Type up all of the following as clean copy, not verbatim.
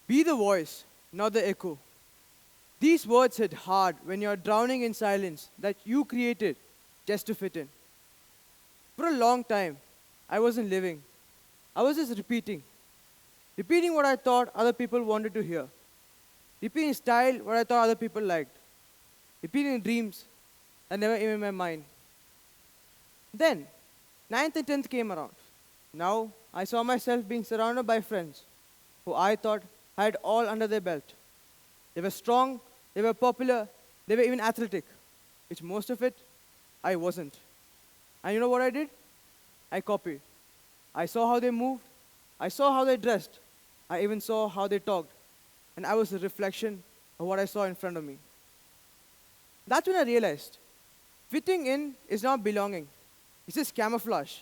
Be the voice, not the echo. These words hit hard when you're drowning in silence that you created just to fit in. For a long time, I wasn't living. I was just repeating what I thought other people wanted to hear, repeating style what I thought other people liked, repeating dreams that never came in my mind. Then, ninth and 10th came around. Now, I saw myself being surrounded by friends who I thought had all under their belt. They were strong, they were popular, they were even athletic, which most of it I wasn't. And you know what I did? I copied. I saw how they moved, I saw how they dressed, I even saw how they talked, and I was a reflection of what I saw in front of me. That's when I realized fitting in is not belonging, it's just camouflage.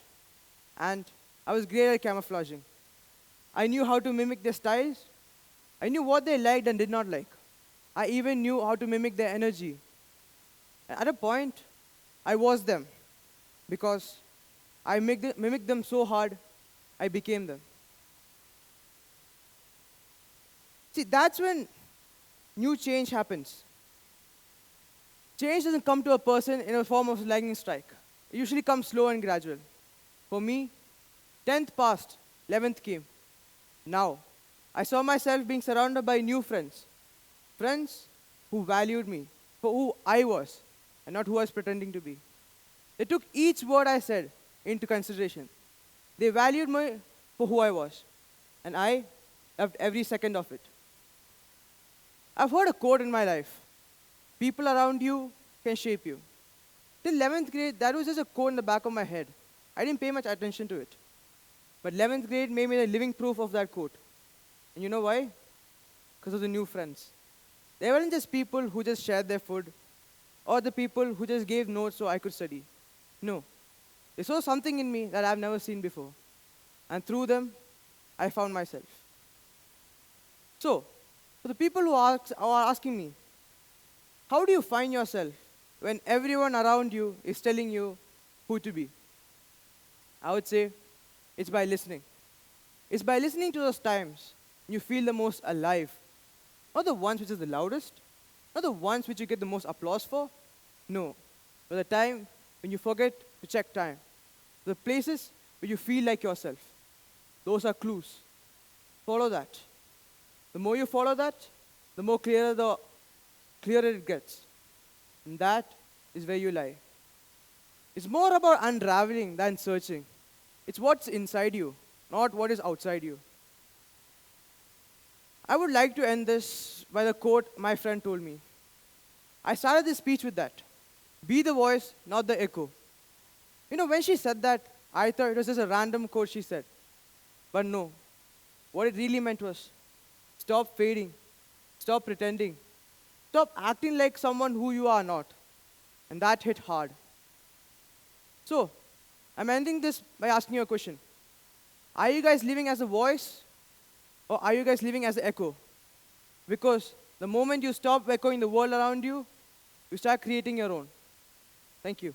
And I was great at camouflaging. I knew how to mimic their styles, I knew what they liked and did not like. I even knew how to mimic their energy. And at a point, I was them because I mimicked them so hard, I became them. See, that's when new change happens. Change doesn't come to a person in a form of lightning strike. It usually comes slow and gradual. For me, 10th passed, 11th came. Now, I saw myself being surrounded by new friends. Friends who valued me for who I was and not who I was pretending to be. They took each word I said into consideration. They valued me for who I was, and I loved every second of it. I've heard a quote in my life: people around you can shape you. Till 11th grade, that was just a quote in the back of my head. I didn't pay much attention to it. But 11th grade made me the living proof of that quote. And you know why? Because of the new friends. They weren't just people who just shared their food or the people who just gave notes so I could study. No. They saw something in me that I've never seen before. And through them, I found myself. So, for the people who are asking me, how do you find yourself when everyone around you is telling you who to be? I would say it's by listening. It's by listening to those times you feel the most alive. Not the ones which is the loudest, not the ones which you get the most applause for. No. But the time when you forget to check time. The places where you feel like yourself. Those are clues. Follow that. The more you follow that, the more clearer it gets. And that is where you lie. It's more about unraveling than searching. It's what's inside you, not what is outside you. I would like to end this by the quote my friend told me. I started this speech with that. Be the voice, not the echo. You know, when she said that, I thought it was just a random quote she said. But no. What it really meant was stop fading, stop pretending, stop acting like someone who you are not. And that hit hard. So, I'm ending this by asking you a question. Are you guys living as a voice or are you guys living as an echo? Because the moment you stop echoing the world around you, you start creating your own. Thank you.